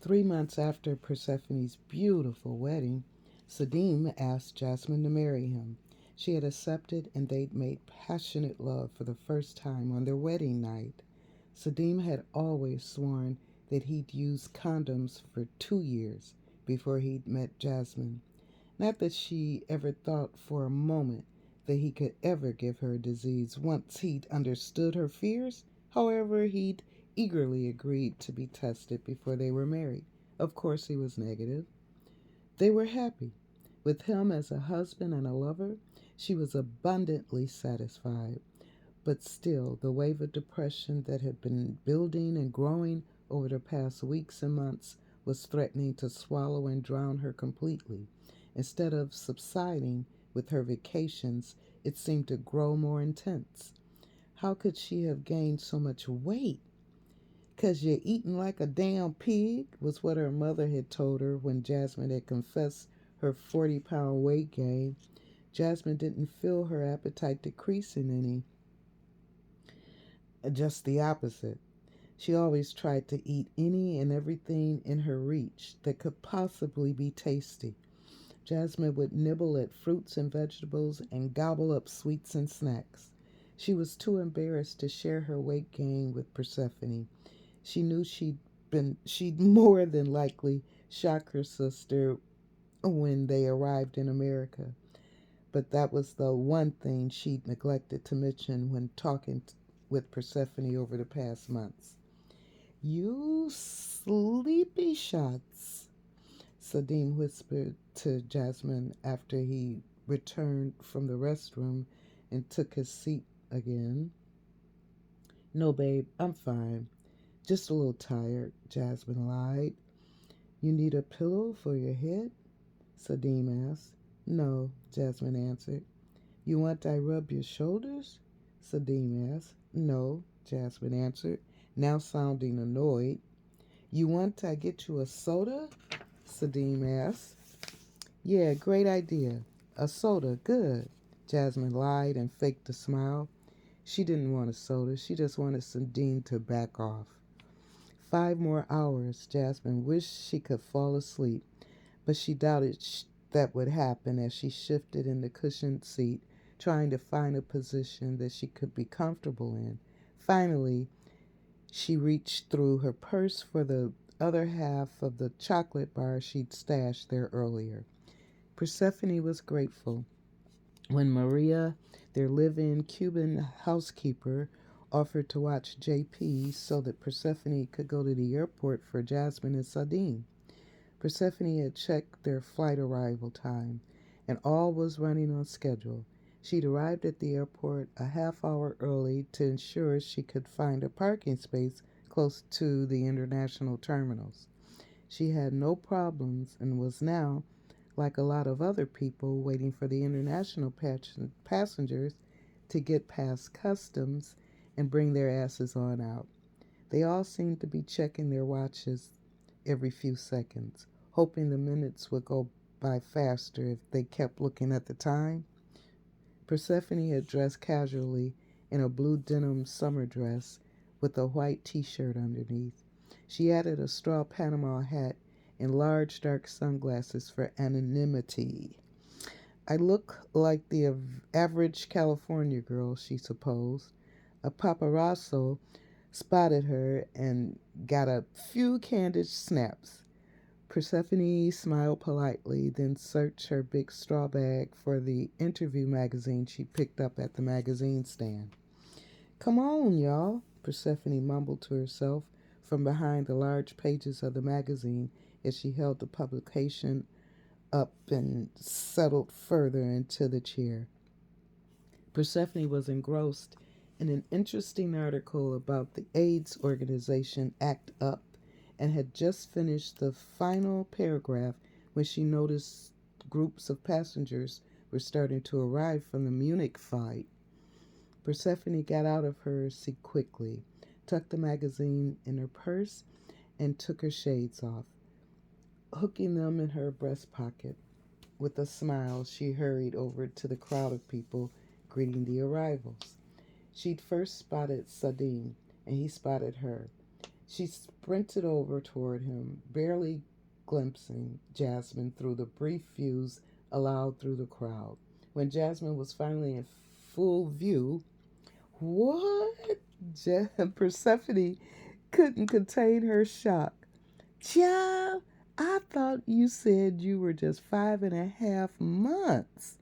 3 months after Persephone's beautiful wedding, Sadim asked Jasmine to marry him. She had accepted, and they'd made passionate love for the first time on their wedding night. Sadim had always sworn that he'd used condoms for 2 years before he'd met Jasmine. Not that she ever thought for a moment that he could ever give her a disease once he'd understood her fears. However, he'd eagerly agreed to be tested before they were married. Of course, he was negative. They were happy. With him as a husband and a lover, she was abundantly satisfied. But still, the wave of depression that had been building and growing over the past weeks and months was threatening to swallow and drown her completely. Instead of subsiding with her vacations, it seemed to grow more intense. How could she have gained so much weight? "'Cause you're eating like a damn pig," was what her mother had told her when Jasmine had confessed her 40-pound weight gain. Jasmine didn't feel her appetite decreasing any, just the opposite. She always tried to eat any and everything in her reach that could possibly be tasty. Jasmine would nibble at fruits and vegetables and gobble up sweets and snacks. She was too embarrassed to share her weight gain with Persephone. She knew she'd more than likely shock her sister when they arrived in America. But that was the one thing she'd neglected to mention when talking with Persephone over the past months. "You sleepy shots," Sadim whispered to Jasmine after he returned from the restroom and took his seat again. "No, babe, I'm fine. Just a little tired," Jasmine lied. "You need a pillow for your head?" Sadim asked. "No," Jasmine answered. "You want I rub your shoulders?" Sadim asked. "No," Jasmine answered, now sounding annoyed. "You want I get you a soda?" Sadim asked. "Yeah, great idea. A soda, good." Jasmine lied and faked a smile. She didn't want a soda. She just wanted Sadim to back off. 5 more hours. Jasmine wished she could fall asleep, but she doubted that would happen as she shifted in the cushioned seat, trying to find a position that she could be comfortable in. Finally, she reached through her purse for the other half of the chocolate bar she'd stashed there earlier. Persephone was grateful when Maria, their live-in Cuban housekeeper, offered to watch JP so that Persephone could go to the airport for Jasmine and Sadim. Persephone had checked their flight arrival time, and all was running on schedule. She'd arrived at the airport a half hour early to ensure she could find a parking space close to the international terminals. She had no problems and was now, like a lot of other people, waiting for the international passengers to get past customs and bring their asses on out. They all seemed to be checking their watches every few seconds, hoping the minutes would go by faster if they kept looking at the time. Persephone had dressed casually in a blue denim summer dress with a white t-shirt underneath. She added a straw Panama hat and large dark sunglasses for anonymity. "I look like the average California girl," she supposed. A paparazzo spotted her and got a few candid snaps. Persephone smiled politely, then searched her big straw bag for the interview magazine she picked up at the magazine stand. "Come on, y'all," Persephone mumbled to herself from behind the large pages of the magazine as she held the publication up and settled further into the chair. Persephone was engrossed in an interesting article about the AIDS organization Act Up and had just finished the final paragraph when she noticed groups of passengers were starting to arrive from the Munich flight. Persephone got out of her seat quickly, tucked the magazine in her purse, and took her shades off, hooking them in her breast pocket. With a smile, she hurried over to the crowd of people greeting the arrivals. She'd first spotted Sadim, and he spotted her. She sprinted over toward him, barely glimpsing Jasmine through the brief views allowed through the crowd. When Jasmine was finally in full view, what? Persephone couldn't contain her shock. Child, I thought you said you were just 5.5 months.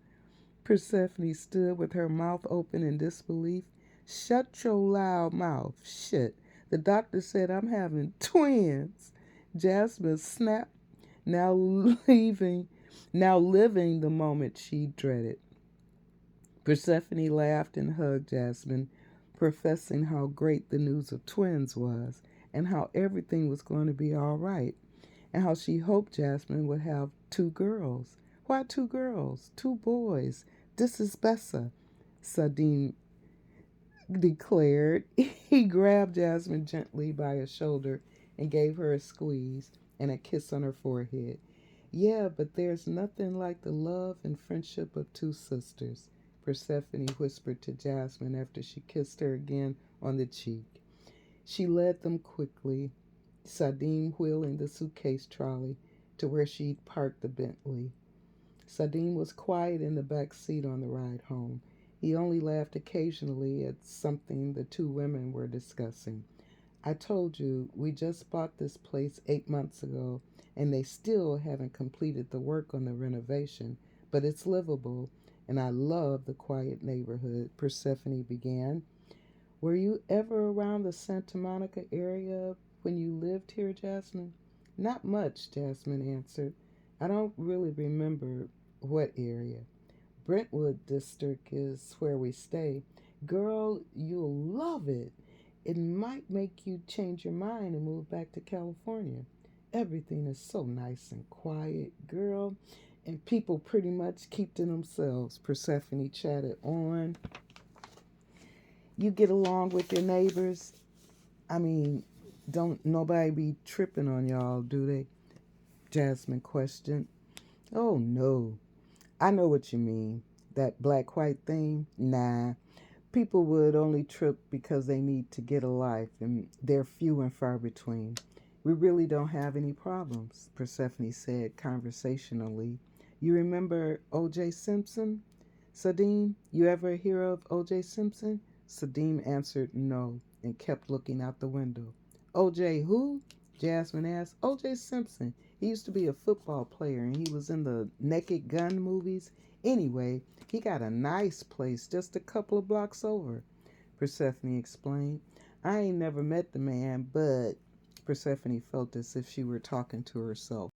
Persephone stood with her mouth open in disbelief. Shut your loud mouth. Shit. The doctor said I'm having twins. Jasmine snapped, now leaving, now living the moment she dreaded. Persephone laughed and hugged Jasmine, professing how great the news of twins was, and how everything was going to be all right, and how she hoped Jasmine would have 2 girls. Why 2 girls? 2 boys. This is Bessa, Sadim declared. He grabbed Jasmine gently by her shoulder and gave her a squeeze and a kiss on her forehead. Yeah, but there's nothing like the love and friendship of 2 sisters, Persephone whispered to Jasmine after she kissed her again on the cheek. She led them quickly, Sadim wheeling the suitcase trolley to where she'd parked the Bentley. Sadim was quiet in the back seat on the ride home. He only laughed occasionally at something the 2 women were discussing. I told you, we just bought this place 8 months ago, and they still haven't completed the work on the renovation, but it's livable, and I love the quiet neighborhood, Persephone began. Were you ever around the Santa Monica area when you lived here, Jasmine? Not much, Jasmine answered. I don't really remember what area. Brentwood district is where we stay. Girl, you'll love it. It might make you change your mind and move back to California. Everything is so nice and quiet, girl, and people pretty much keep to themselves. Persephone chatted on. You get along with your neighbors? I mean, don't nobody be tripping on y'all, do they? Jasmine questioned. Oh, no. I know what you mean. That black white thing? Nah. People would only trip because they need to get a life, and they're few and far between. We really don't have any problems, Persephone said conversationally. You remember O.J. Simpson? Sadim, you ever hear of O.J. Simpson? Sadim answered no and kept looking out the window. O.J. who? Jasmine asked. O.J. Simpson. He used to be a football player and he was in the Naked Gun movies. Anyway, he got a nice place just a couple of blocks over, Persephone explained. I ain't never met the man, but Persephone felt as if she were talking to herself.